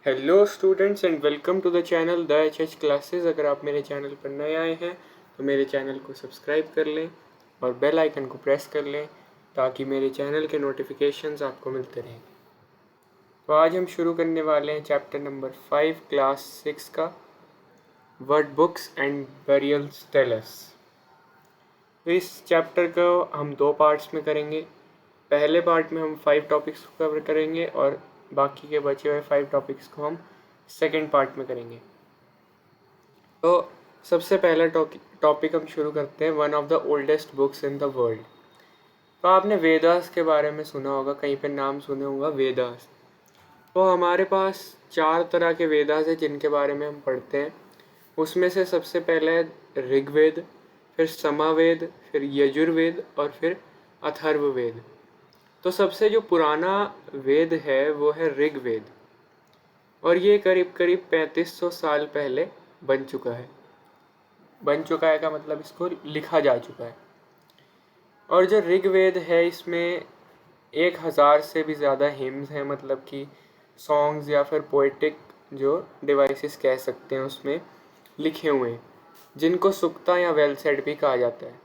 Hello students and welcome to the channel the H classes. अगर आप मेरे channel पर नए आए हैं तो मेरे चैनल को सब्सक्राइब कर लें और बेल आइकन को प्रेस कर लें ताकि मेरे चैनल के नोटिफिकेशंस आपको मिलते रहें। तो आज हम शुरू करने वाले हैं चैप्टर नंबर 5 क्लास 6 का, what books and burials tell us. तो इस चैप्टर को हम दो पार्ट्स में करेंगे। पहले पार्ट में हम 5 टॉपिक्स को कवर करेंगे और बाकी के बचे हुए 5 टॉपिक्स को हम सेकेंड पार्ट में करेंगे। तो सबसे पहला टॉपिक हम शुरू करते हैं, one of the oldest books in the world. तो आपने वेदास के बारे में सुना होगा, कहीं पे नाम सुने होगा वेदास। तो हमारे पास 4 तरह के वेदास हैं जिनके बारे में हम पढ़ते हैं। उसमें से सबसे पहले है ऋग्वेद, फिर समावेद, फिर यजुर्वेद और फिर अथर्ववेद। तो सबसे जो पुराना वेद है वो है ऋग्वेद और ये करीब करीब 3500 साल पहले बन चुका है का मतलब इसको लिखा जा चुका है। और जो ऋग्वेद है इसमें 1000 से भी ज़्यादा हिम्स हैं, मतलब कि सॉन्ग्स या फिर पोएटिक जो डिवाइसेस कह सकते हैं उसमें लिखे हुए हैं, जिनको सुक्ता या वेल सेड भी कहा जाता है।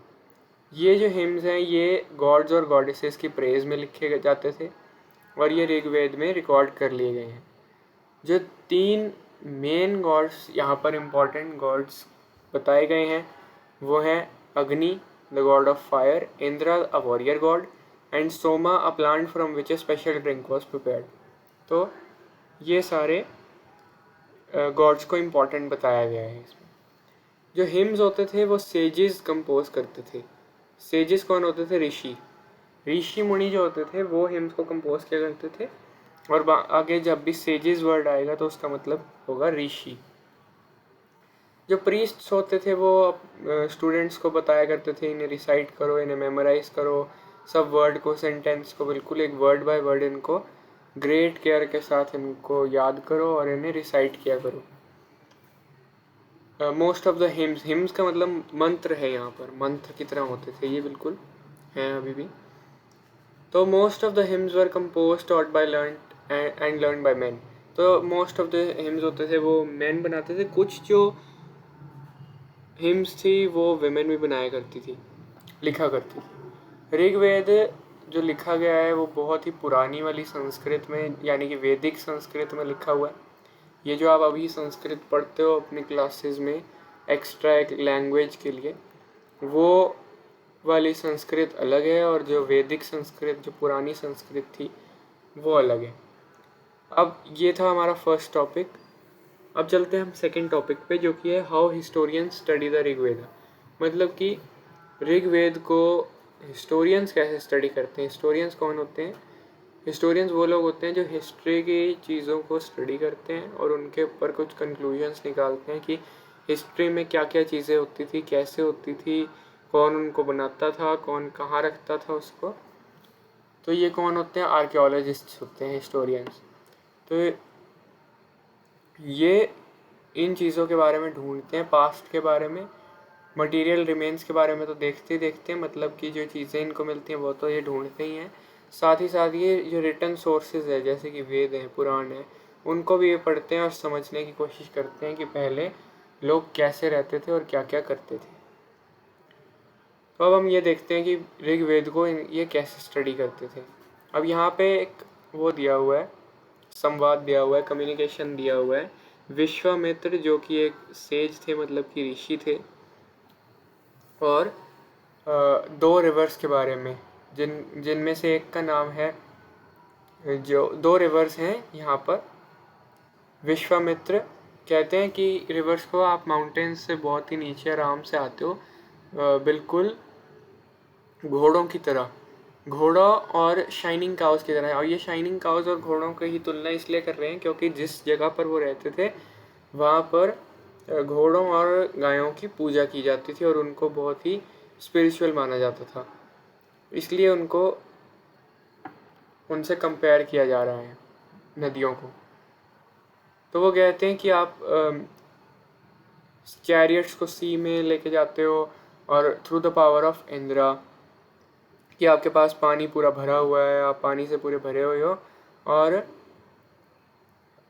ये जो हिम्स हैं ये गॉड्स और गॉडेसेस की प्रेज में लिखे जाते थे और ये ऋग्वेद में रिकॉर्ड कर लिए गए हैं। जो 3 मेन गॉड्स यहाँ पर इम्पॉर्टेंट गॉड्स बताए गए हैं वो हैं अग्नि, the God of fire, Indra, a warrior God, and Soma, a plant from which A special drink was prepared. तो ये सारे गॉड्स को इम्पॉर्टेंट बताया गया है इसमें। जो हिम्स होते थे वो सेजेस कंपोज करते थे। सेजेस कौन होते थे? ऋषि मुनि जो होते थे वो हिम्स को कंपोज किया करते थे। और आगे जब भी सेजेस वर्ड आएगा तो उसका मतलब होगा ऋषि। जो प्रीस्ट्स होते थे वो स्टूडेंट्स को बताया करते थे, इन्हें रिसाइट करो, इन्हें मेमोराइज करो, सब वर्ड को, सेंटेंस को बिल्कुल एक वर्ड बाय वर्ड इनको ग्रेट केयर के साथ इनको याद करो और इन्हें रिसाइट किया करो। मोस्ट ऑफ द हिम्स का मतलब मंत्र है, यहाँ पर मंत्र की तरह होते थे ये, बिल्कुल हैं अभी भी। तो most of the hymns were compose taught by learn and learn by man. तो मोस्ट ऑफ द हिम्स होते थे वो मैन बनाते थे, कुछ जो हिम्स थी वो विमेन भी बनाया करती थी, लिखा करती थी। ऋग्वेद जो लिखा गया है वो बहुत ही पुरानी वाली संस्कृत में, यानी कि वैदिक संस्कृत में लिखा हुआ है। ये जो आप अभी संस्कृत पढ़ते हो अपनी क्लासेस में एक्स्ट्रा एक लैंग्वेज के लिए, वो वाली संस्कृत अलग है और जो वैदिक संस्कृत, जो पुरानी संस्कृत थी, वो अलग है। अब ये था हमारा फर्स्ट टॉपिक। अब चलते हैं हम सेकंड टॉपिक पे, जो कि है how historians study the Rigveda. मतलब कि ऋग्वेद को हिस्टोरियंस कैसे स्टडी करते हैं। हिस्टोरियंस कौन होते हैं? हिस्टोरियंस वो लोग होते हैं जो हिस्ट्री की चीज़ों को स्टडी करते हैं और उनके ऊपर कुछ कंक्लूजन्स निकालते हैं कि हिस्ट्री में क्या क्या चीज़ें होती थी, कैसे होती थी, कौन उनको बनाता था, कौन कहाँ रखता था उसको। तो ये कौन होते हैं? आर्कियोलॉजिस्ट होते हैं, हिस्टोरियंस। तो ये इन चीज़ों के बारे में ढूंढते हैं, पास्ट के बारे में, मटेरियल रिमेन्स के बारे में तो देखते ही देखते हैं, मतलब कि जो चीज़ें इनको मिलती हैं वो तो ये ढूंढते ही हैं। साथ ही साथ ये जो रिटन सोर्सेज है जैसे कि वेद हैं, पुराण है, उनको भी ये पढ़ते हैं और समझने की कोशिश करते हैं कि पहले लोग कैसे रहते थे और क्या क्या करते थे। तो अब हम ये देखते हैं कि ऋग्वेद को ये कैसे स्टडी करते थे। अब यहाँ पे एक वो दिया हुआ है, संवाद दिया हुआ है, कम्युनिकेशन दिया हुआ है। विश्वामित्र जो कि एक सेज थे, मतलब कि ऋषि थे, और 2 रिवर्स के बारे में, जिनमें से एक का नाम है, जो 2 रिवर्स हैं यहाँ पर। विश्वामित्र कहते हैं कि रिवर्स को आप माउंटेन्स से बहुत ही नीचे आराम से आते हो, बिल्कुल घोड़ों की तरह, घोड़ों और शाइनिंग काउस की तरह। और ये शाइनिंग काउस और घोड़ों की ही तुलना इसलिए कर रहे हैं क्योंकि जिस जगह पर वो रहते थे वहाँ पर घोड़ों और गायों की पूजा की जाती थी और उनको बहुत ही स्पिरिचुअल माना जाता था, इसलिए उनको उनसे कंपेयर किया जा रहा है नदियों को। तो वो कहते हैं कि आप चैरियट्स को सी में लेके जाते हो और through the power of Indira, कि आपके पास पानी पूरा भरा हुआ है, आप पानी से पूरे भरे हुए हो, और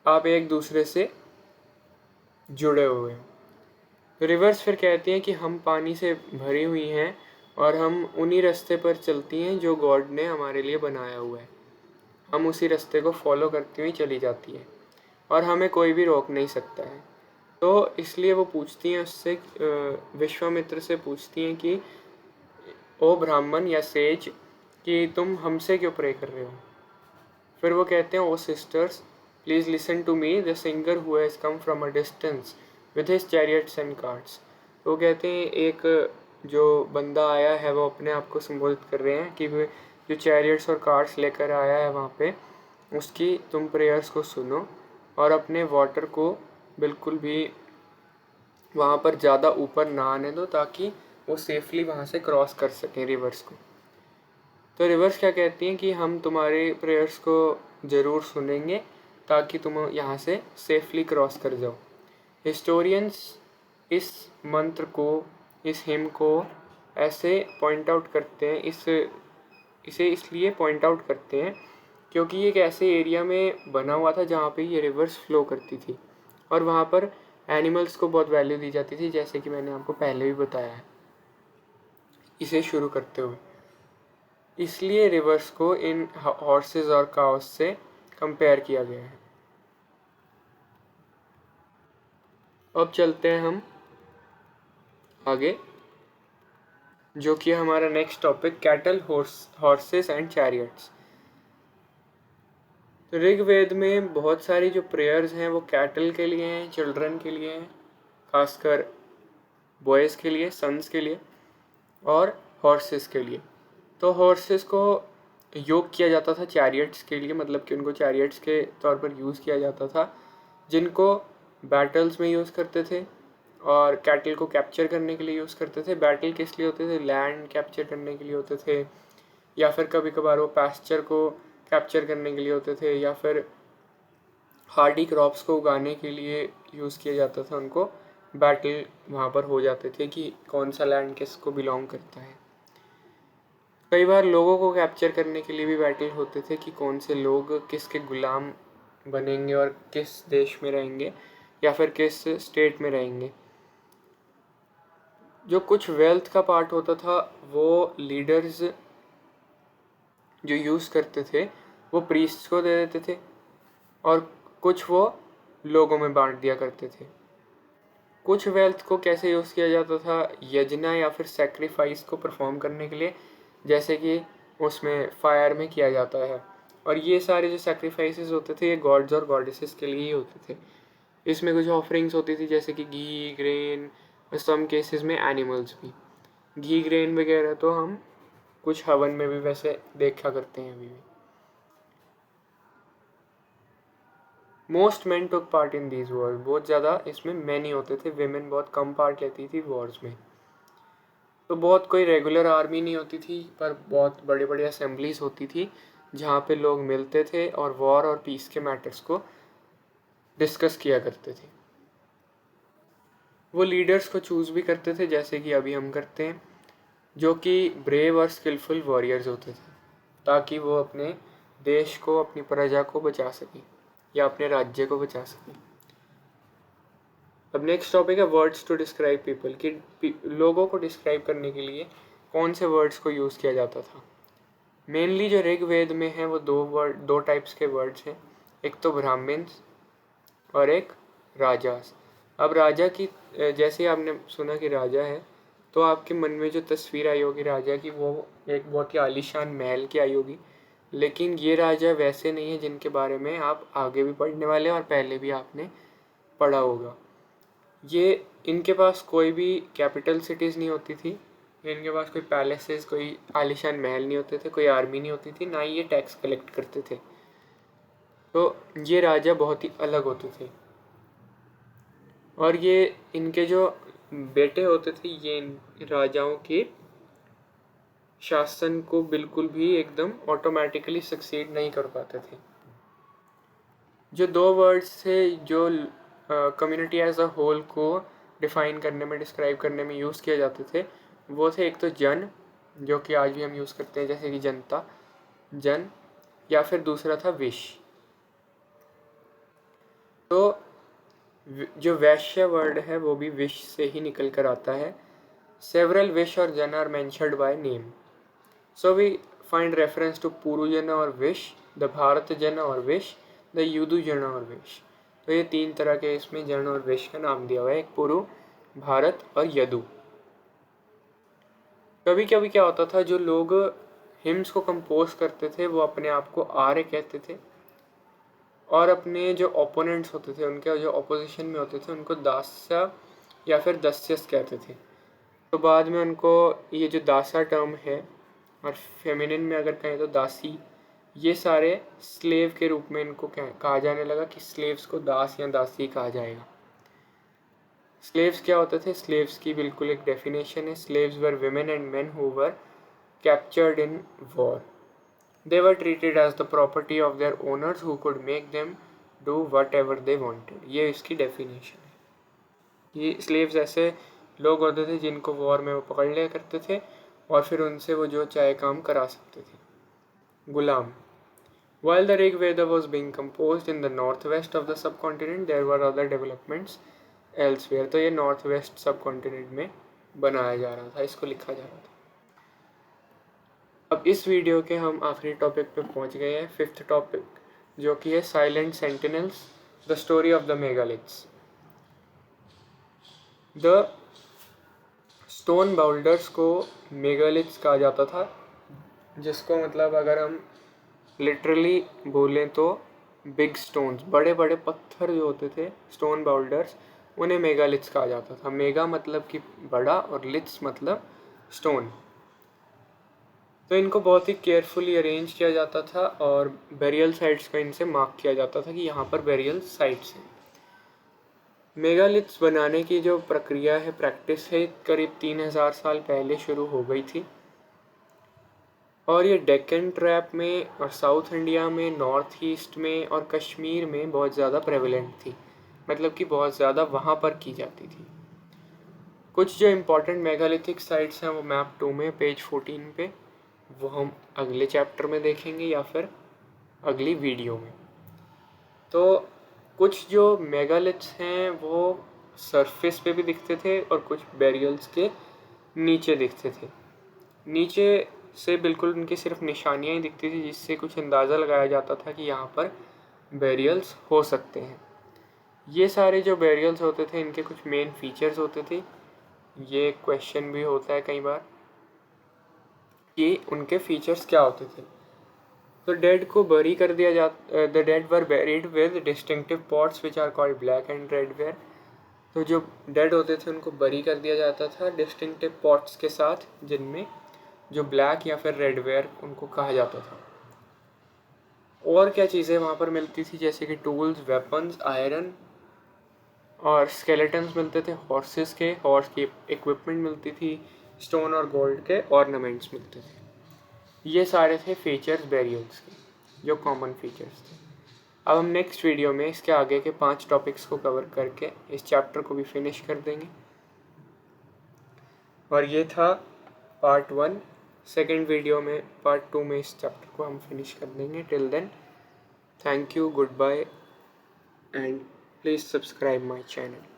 आप एक दूसरे से जुड़े हुए हैं। तो रिवर्स फिर कहती हैं कि हम पानी से भरी हुई हैं और हम उन्हीं रास्ते पर चलती हैं जो गॉड ने हमारे लिए बनाया हुआ है। हम उसी रास्ते को फॉलो करती हुई चली जाती है और हमें कोई भी रोक नहीं सकता है। तो इसलिए वो पूछती हैं उससे, विश्वामित्र से पूछती हैं कि ओ ब्राह्मण या सेज, कि तुम हमसे क्यों प्रे कर रहे हो। फिर वो कहते हैं, O sisters please listen to me, the singer who has come from a distance with his chariots and carts. तो वो कहते हैं एक जो बंदा आया है वो अपने आप को संबोधित कर रहे हैं कि वो जो चैरियट्स और कार्ट्स लेकर आया है वहाँ पे, उसकी तुम प्रेयर्स को सुनो और अपने वाटर को बिल्कुल भी वहाँ पर ज़्यादा ऊपर ना आने दो ताकि वो सेफली वहाँ से क्रॉस कर सकें रिवर्स को। तो रिवर्स क्या कहती हैं कि हम तुम्हारे प्रेयर्स को ज़रूर सुनेंगे ताकि तुम यहाँ से सेफली क्रॉस कर जाओ। हिस्टोरियंस इस मंत्र को, इस हिम को ऐसे पॉइंट आउट करते हैं, इसे इसलिए पॉइंट आउट करते हैं क्योंकि ये एक ऐसे एरिया में बना हुआ था जहाँ पे ये रिवर्स फ्लो करती थी और वहाँ पर एनिमल्स को बहुत वैल्यू दी जाती थी, जैसे कि मैंने आपको पहले भी बताया है इसे शुरू करते हुए। इसलिए रिवर्स को इन हॉर्सेस और काउस से कंपेयर किया गया है। अब चलते हैं हम आगे, जो कि हमारा next topic cattle, horses and chariots. तो ऋग्वेद में बहुत सारी जो प्रेयर्स हैं वो कैटल के लिए हैं, चिल्ड्रन के लिए हैं, खासकर बॉयज़ के लिए, सन्स के लिए, और हॉर्सेस के लिए। तो हॉर्सेस को योग किया जाता था चैरियट्स के लिए, मतलब कि उनको चैरियट्स के तौर पर यूज़ किया जाता था जिनको बैटल्स में यूज़ करते थे, और कैटल को कैप्चर करने के लिए यूज़ करते थे। बैटल किस लिए होते थे? लैंड कैप्चर करने के लिए होते थे, या फिर कभी कभार वो पैस्चर को कैप्चर करने के लिए होते थे, या फिर हार्डी क्रॉप्स को उगाने के लिए यूज़ किया जाता था उनको। बैटल वहाँ पर हो जाते थे कि कौन सा लैंड किसको बिलोंग करता है। कई बार लोगों को कैप्चर करने के लिए भी बैटल होते थे कि कौन से लोग किसके गुलाम बनेंगे और किस देश में रहेंगे या फिर किस स्टेट में रहेंगे। जो कुछ वेल्थ का पार्ट होता था वो लीडर्स जो यूज़ करते थे वो प्रीस्ट्स को दे देते थे और कुछ वो लोगों में बांट दिया करते थे। कुछ वेल्थ को कैसे यूज़ किया जाता था? यज्ञ या फिर सेक्रीफाइस को परफॉर्म करने के लिए, जैसे कि उसमें फायर में किया जाता है। और ये सारे जो सेक्रीफाइसेस होते थे ये गॉड्स और गॉडेसेस के लिए ही होते थे। इसमें कुछ ऑफरिंग्स होती थी जैसे कि घी, ग्रेन, और सम केसेस में एनिमल्स भी। घी, ग्रेन वगैरह तो हम कुछ हवन में भी वैसे देखा करते हैं अभी भी। Most man took part in these Wars, बहुत ज़्यादा इसमें मैन ही होते थे, वेमेन बहुत कम पार्ट लेती थी वॉर्स में। तो बहुत कोई रेगुलर आर्मी नहीं होती थी, पर बहुत बड़े बड़े असेंबलीज होती थी जहाँ पे लोग मिलते थे और वॉर और पीस के मैटर्स को डिस्कस किया करते थे। वो लीडर्स को चूज़ भी करते थे जैसे कि अभी हम करते हैं, जो कि ब्रेव और स्किलफुल वॉरियर्स होते थे, ताकि वो अपने देश को, अपनी प्रजा को बचा सकें या अपने राज्य को बचा सकें। अब नेक्स्ट टॉपिक है वर्ड्स टू डिस्क्राइब पीपल, कि लोगों को डिस्क्राइब करने के लिए कौन से वर्ड्स को यूज़ किया जाता था। मेनली जो ऋग्वेद में है वो दो टाइप्स के वर्ड्स हैं, एक तो ब्राह्मण्स और एक राजास। अब राजा की, जैसे आपने सुना कि राजा है, तो आपके मन में जो तस्वीर आई होगी राजा की वो एक बहुत ही आलीशान महल की आई होगी, लेकिन ये राजा वैसे नहीं है जिनके बारे में आप आगे भी पढ़ने वाले हैं और पहले भी आपने पढ़ा होगा। ये इनके पास कोई भी कैपिटल सिटीज़ नहीं होती थी, इनके पास कोई पैलेसेस, कोई आलीशान महल नहीं होते थे, कोई आर्मी नहीं होती थी, ना ही ये टैक्स कलेक्ट करते थे। तो ये राजा बहुत ही अलग होते थे, और ये इनके जो बेटे होते थे ये इन राजाओं के शासन को बिल्कुल भी एकदम ऑटोमेटिकली सक्सीड नहीं कर पाते थे। जो दो वर्ड्स थे जो कम्युनिटी एज अ होल को डिफ़ाइन करने में, डिस्क्राइब करने में यूज़ किए जाते थे, वो थे एक तो जन, जो कि आज भी हम यूज़ करते हैं जैसे कि जनता, जन, या फिर दूसरा था विश। तो जो वैश्य वर्ड है वो भी विश से ही निकल कर आता है। सेवरल विश और jan are mentioned by name, so we find reference to Puru jan और विश, द भारत जन और विश, द युदु जन और विश। तो ये 3 तरह के इसमें जन और विश का नाम दिया हुआ है, एक पुरु, भारत और यदु। कभी कभी क्या होता था, जो लोग हिम्स को कंपोज करते थे वो अपने आप को आर्य कहते थे, और अपने जो ओपोनेंट्स होते थे, उनके जो अपोजिशन में होते थे, उनको दास्य या फिर दस्यस कहते थे। तो बाद में उनको ये जो दासा टर्म है, और फेमिनिन में अगर कहें तो दासी, ये सारे स्लेव के रूप में इनको कहा जाने लगा कि स्लेव्स को दास या दासी कहा जाएगा। स्लेव्स क्या होते थे? स्लेव्स की बिल्कुल एक डेफिनेशन है, slaves were women and men who were captured in war. They were treated as the property of their owners who could make them do whatever they wanted. ये इसकी डेफिनेशन है। ये स्लेव्स ऐसे लोग होते थे जिनको वॉर में वो पकड़ लिया करते थे और फिर उनसे वो जो चाहे काम करा सकते थे। गुलाम। While the Rig Veda was being composed in the northwest of the subcontinent, there were other developments elsewhere. तो ये नॉर्थ वेस्ट सबकॉन्टिनेंट में बनाया जा रहा था, इसको लिखा जा रहा था। अब इस वीडियो के हम आखिरी टॉपिक पे पहुंच गए हैं, 5th टॉपिक, जो कि है silent sentinels, the story of the megaliths. The stone boulders को मेगालिथ्स कहा जाता था, जिसको मतलब अगर हम लिटरली बोलें तो बिग स्टोन्स, बड़े बड़े पत्थर जो होते थे, स्टोन बाउल्डर्स, उन्हें मेगालिथ्स कहा जाता था। मेगा मतलब कि बड़ा और लिथ्स मतलब स्टोन। तो इनको बहुत ही केयरफुली अरेंज किया जाता था और बेरियल साइट्स का इनसे मार्क किया जाता था कि यहाँ पर बेरियल साइट्स हैं। मेगालिथ्स बनाने की जो प्रक्रिया है, प्रैक्टिस है, करीब 3000 साल पहले शुरू हो गई थी, और ये डेक्कन ट्रैप में और साउथ इंडिया में, नॉर्थ ईस्ट में और कश्मीर में बहुत ज़्यादा प्रेवलेंट थी, मतलब कि बहुत ज़्यादा वहाँ पर की जाती थी। कुछ जो इम्पोर्टेंट मेगालिथिक साइट्स हैं वो मैप 2 में पेज 14 पे, वो हम अगले चैप्टर में देखेंगे या फिर अगली वीडियो में। तो कुछ जो मेगालिथ्स हैं वो सरफेस पे भी दिखते थे और कुछ बेरियल्स के नीचे दिखते थे। नीचे से बिल्कुल उनकी सिर्फ निशानियाँ ही दिखती थी, जिससे कुछ अंदाज़ा लगाया जाता था कि यहाँ पर बेरियल्स हो सकते हैं। ये सारे जो बेरियल्स होते थे इनके कुछ मेन फीचर्स होते थे। ये क्वेश्चन भी होता है कई बार कि उनके फीचर्स क्या होते थे। तो डेड को बरी कर दिया जाता, the dead were buried with distinctive pots which are called black and red ware. तो जो डेड होते थे उनको बरी कर दिया जाता था डिस्टिंक्टिव पॉट्स के साथ, जिनमें जो ब्लैक या फिर रेड वेयर उनको कहा जाता था। और क्या चीज़ें वहाँ पर मिलती थी, जैसे कि टूल्स, वेपन्स, आयरन और स्केलेटन्स मिलते थे हॉर्सेस के, हॉर्स की इक्विपमेंट मिलती थी, स्टोन और गोल्ड के ऑर्नामेंट्स मिलते थे। ये सारे थे फीचर्स बेरियल्स के, जो कॉमन फीचर्स थे। अब हम नेक्स्ट वीडियो में इसके आगे के 5 टॉपिक्स को कवर करके इस चैप्टर को भी फिनिश कर देंगे। और ये था पार्ट 1। सेकेंड वीडियो में, पार्ट 2 में इस चैप्टर को हम फिनिश कर देंगे। Till then, thank you, goodbye, and please subscribe my channel.